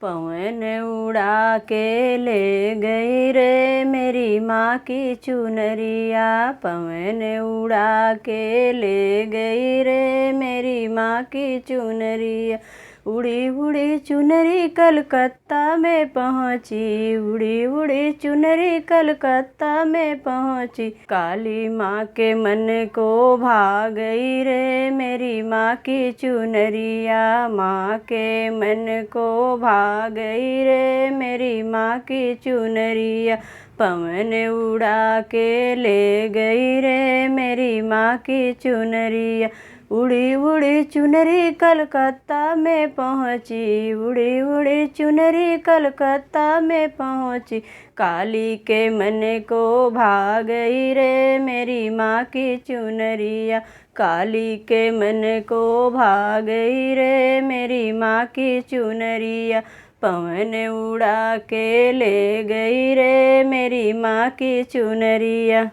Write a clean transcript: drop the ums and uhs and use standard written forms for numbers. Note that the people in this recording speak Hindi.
पवन उड़ा के ले गई रे मेरी माँ की चुनरिया, पवन उड़ा के ले गई रे मेरी माँ की चुनरिया। उड़ी उड़ी चुनरी कलकत्ता में पहुँची, उड़ी उड़ी चुनरी कलकत्ता में पहुँची। काली माँ के मन को भा गई रे मेरी माँ की चुनरिया, माँ के मन को भा गई रे मेरी माँ की चुनरिया। पवन उड़ा के ले गई रे मेरी माँ की चुनरिया। उड़ी उड़ी चुनरी कलकत्ता में पहुँची, उड़ी उड़ी चुनरी कलकत्ता में पहुँची। काली के मन को भा गई रे मेरी माँ की चुनरिया, काली के मन को भा गई रे मेरी माँ की चुनरिया। पवन उड़ा के ले गई रे मेरी माँ की चुनरिया।